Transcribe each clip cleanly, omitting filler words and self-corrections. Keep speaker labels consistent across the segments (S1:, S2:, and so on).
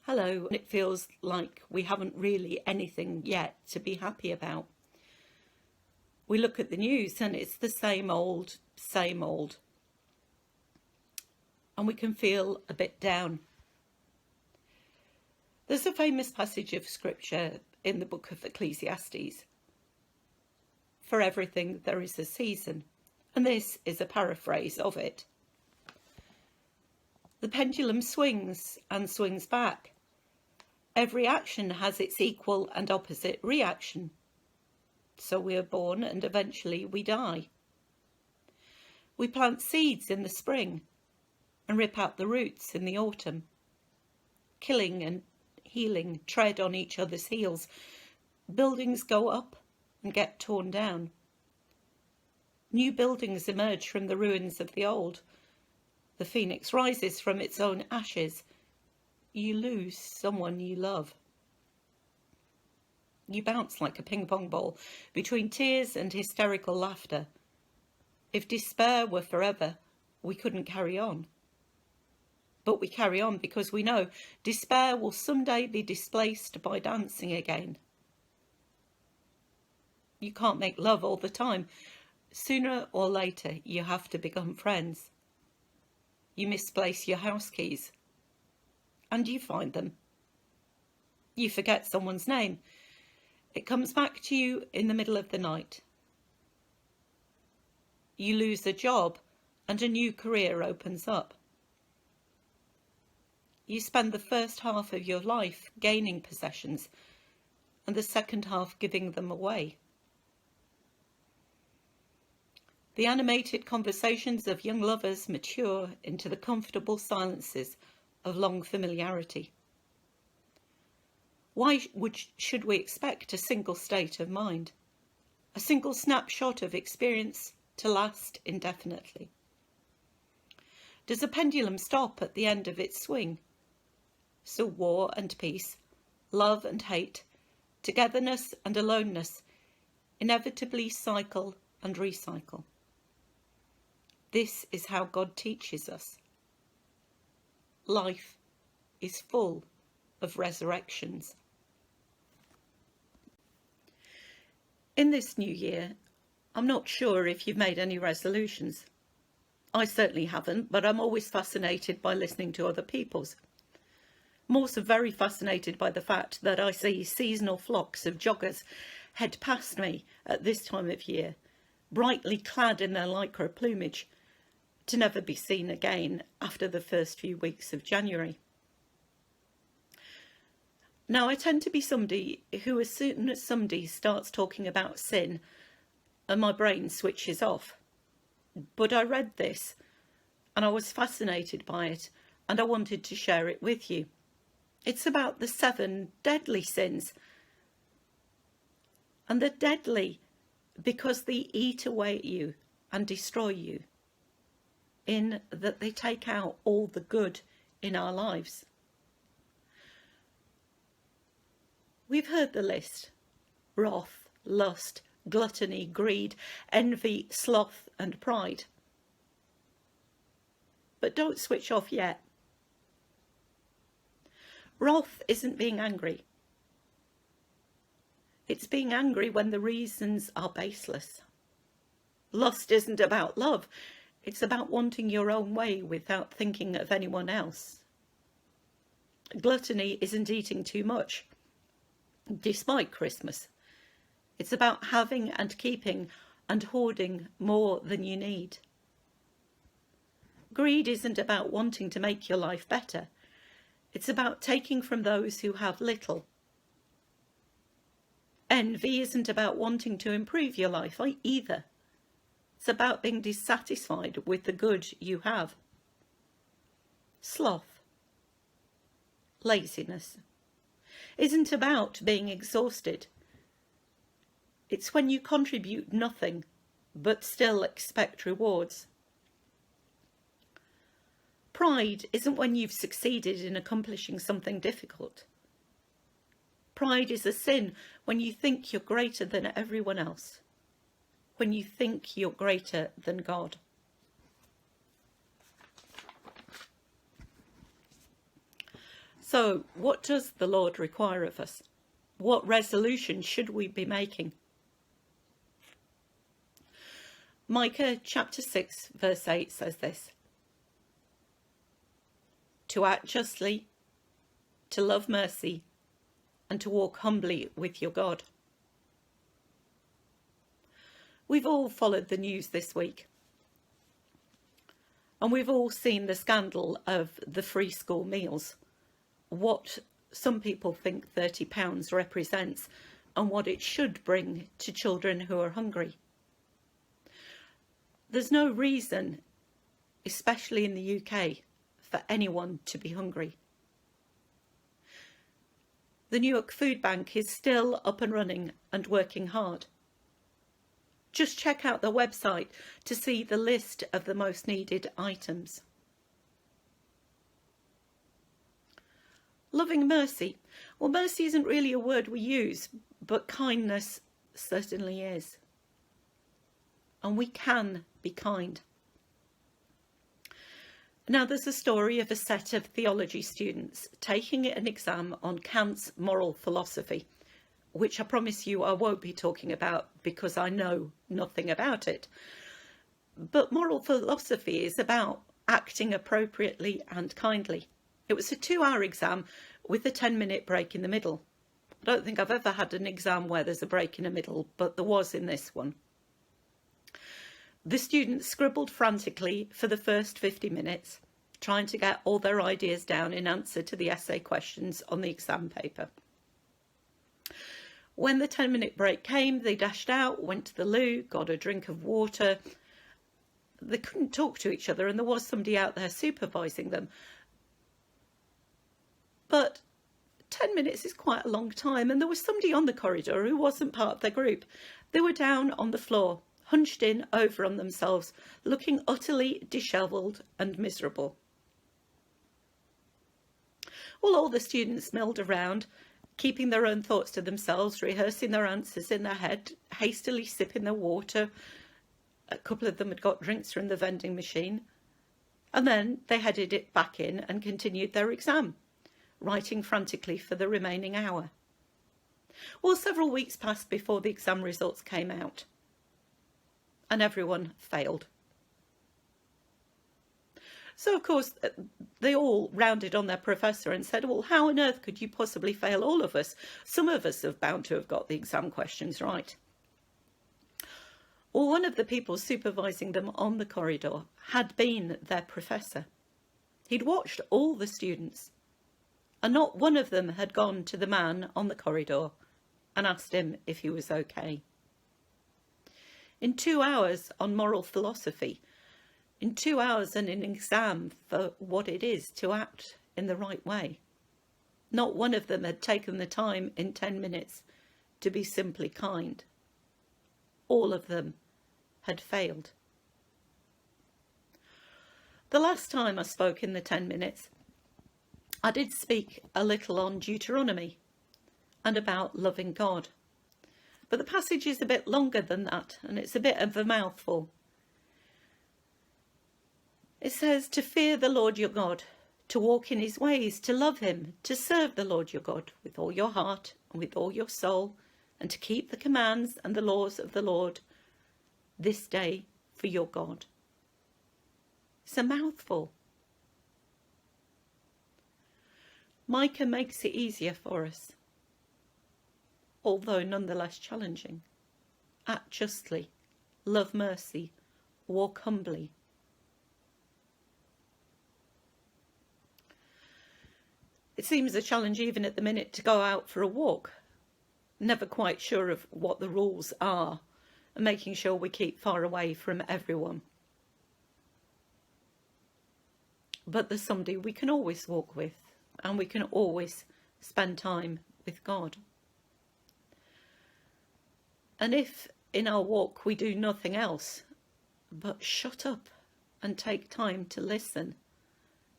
S1: hello, and it feels like we haven't really anything yet to be happy about. We look at the news and it's the same old, and we can feel a bit down. There's a famous passage of scripture in the book of Ecclesiastes. For everything there is a season, and this is a paraphrase of it. The pendulum swings and swings back. Every action has its equal and opposite reaction. So we are born and eventually we die. We plant seeds in the spring and rip out the roots in the autumn. Killing and healing tread on each other's heels. Buildings go up and get torn down. New buildings emerge from the ruins of the old. The phoenix rises from its own ashes. You lose someone you love. You bounce like a ping-pong ball between tears and hysterical laughter. If despair were forever, we couldn't carry on. But we carry on because we know despair will someday be displaced by dancing again. You can't make love all the time. Sooner or later, you have to become friends. You misplace your house keys, and you find them. You forget someone's name. It comes back to you in the middle of the night. You lose a job, and a new career opens up. You spend the first half of your life gaining possessions, and the second half giving them away. The animated conversations of young lovers mature into the comfortable silences of long familiarity. Why should we expect a single state of mind, a single snapshot of experience to last indefinitely? Does a pendulum stop at the end of its swing? So war and peace, love and hate, togetherness and aloneness inevitably cycle and recycle. This is how God teaches us. Life is full of resurrections. In this new year, I'm not sure if you've made any resolutions. I certainly haven't, but I'm always fascinated by listening to other people's. I'm also very fascinated by the fact that I see seasonal flocks of joggers head past me at this time of year, brightly clad in their lycra plumage, to never be seen again after the first few weeks of January. Now, I tend to be somebody who, as soon as somebody starts talking about sin, and my brain switches off. But I read this and I was fascinated by it, and I wanted to share it with you. It's about the 7 deadly sins. And they're deadly because they eat away at you and destroy you, in that they take out all the good in our lives. We've heard the list: wrath, lust, gluttony, greed, envy, sloth and pride. But don't switch off yet. Wrath isn't being angry. It's being angry when the reasons are baseless. Lust isn't about love. It's about wanting your own way without thinking of anyone else. Gluttony isn't eating too much, despite Christmas. It's about having and keeping and hoarding more than you need. Greed isn't about wanting to make your life better. It's about taking from those who have little. Envy isn't about wanting to improve your life either. It's about being dissatisfied with the good you have. Sloth, laziness, isn't about being exhausted. It's when you contribute nothing, but still expect rewards. Pride isn't when you've succeeded in accomplishing something difficult. Pride is a sin when you think you're greater than everyone else, when you think you're greater than God. So, what does the Lord require of us? What resolution should we be making? Micah chapter 6 verse 8 says this: to act justly, to love mercy, and to walk humbly with your God. We've all followed the news this week, and we've all seen the scandal of the free school meals, what some people think £30 represents and what it should bring to children who are hungry. There's no reason, especially in the UK, for anyone to be hungry. The Newark Food Bank is still up and running and working hard. Just check out the website to see the list of the most needed items. Loving mercy. Well, mercy isn't really a word we use, but kindness certainly is. And we can be kind. Now, there's a story of a set of theology students taking an exam on Kant's moral philosophy, which I promise you I won't be talking about because I know nothing about it. But moral philosophy is about acting appropriately and kindly. It was a 2-hour exam with a 10-minute break in the middle. I don't think I've ever had an exam where there's a break in the middle, but there was in this one. The students scribbled frantically for the first 50 minutes, trying to get all their ideas down in answer to the essay questions on the exam paper. When the 10-minute break came, they dashed out, went to the loo, got a drink of water. They couldn't talk to each other, and there was somebody out there supervising them. But 10 minutes is quite a long time, and there was somebody on the corridor who wasn't part of their group. They were down on the floor, hunched in over on themselves, looking utterly dishevelled and miserable. Well, all the students milled around, keeping their own thoughts to themselves, rehearsing their answers in their head, hastily sipping their water. A couple of them had got drinks from the vending machine. And then they headed it back in and continued their exam, writing frantically for the remaining hour. Well, several weeks passed before the exam results came out, and everyone failed. So, of course, they all rounded on their professor and said, well, how on earth could you possibly fail all of us? Some of us are bound to have got the exam questions right. Well, one of the people supervising them on the corridor had been their professor. He'd watched all the students, and not one of them had gone to the man on the corridor and asked him if he was okay. In 2 hours on moral philosophy, in 2 hours and an exam for what it is to act in the right way, not one of them had taken the time in 10 minutes to be simply kind. All of them had failed. The last time I spoke in the 10 minutes, I did speak a little on Deuteronomy and about loving God. But the passage is a bit longer than that, and it's a bit of a mouthful. It says to fear the Lord your God, to walk in his ways, to love him, to serve the Lord your God with all your heart and with all your soul, and to keep the commands and the laws of the Lord this day for your God. It's a mouthful. Micah makes it easier for us, although nonetheless challenging. Act justly, love mercy, walk humbly. It seems a challenge even at the minute to go out for a walk, never quite sure of what the rules are, and making sure we keep far away from everyone. But there's somebody we can always walk with, and we can always spend time with God. And if in our walk we do nothing else but shut up and take time to listen,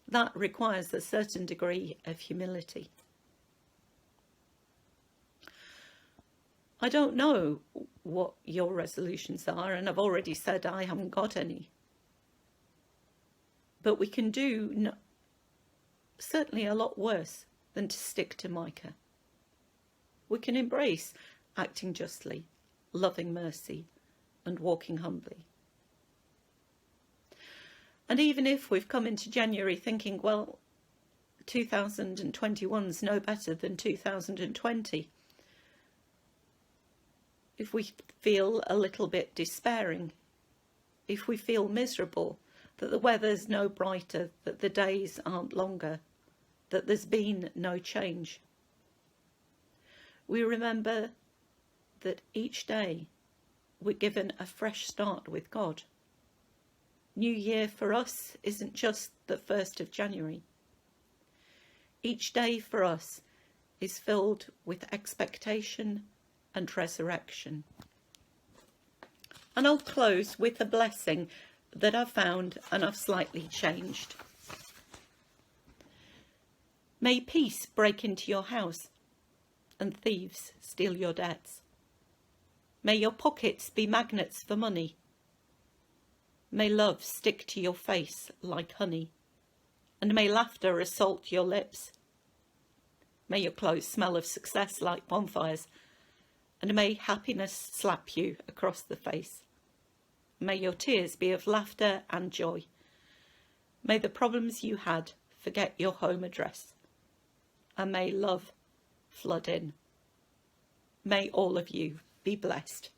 S1: that requires a certain degree of humility. I don't know what your resolutions are, and I've already said I haven't got any. But we can do certainly a lot worse than to stick to Micah. We can embrace acting justly, loving mercy, and walking humbly. And even if we've come into January thinking, well, 2021's no better than 2020, if we feel a little bit despairing, if we feel miserable, that the weather's no brighter, that the days aren't longer, that there's been no change, we remember that each day we're given a fresh start with God. New Year for us isn't just the 1st of January. Each day for us is filled with expectation and resurrection. And I'll close with a blessing that I've found and I've slightly changed. May peace break into your house and thieves steal your debts. May your pockets be magnets for money. May love stick to your face like honey, and may laughter assault your lips. May your clothes smell of success like bonfires, and may happiness slap you across the face. May your tears be of laughter and joy. May the problems you had forget your home address, and may love flood in. May all of you be blessed.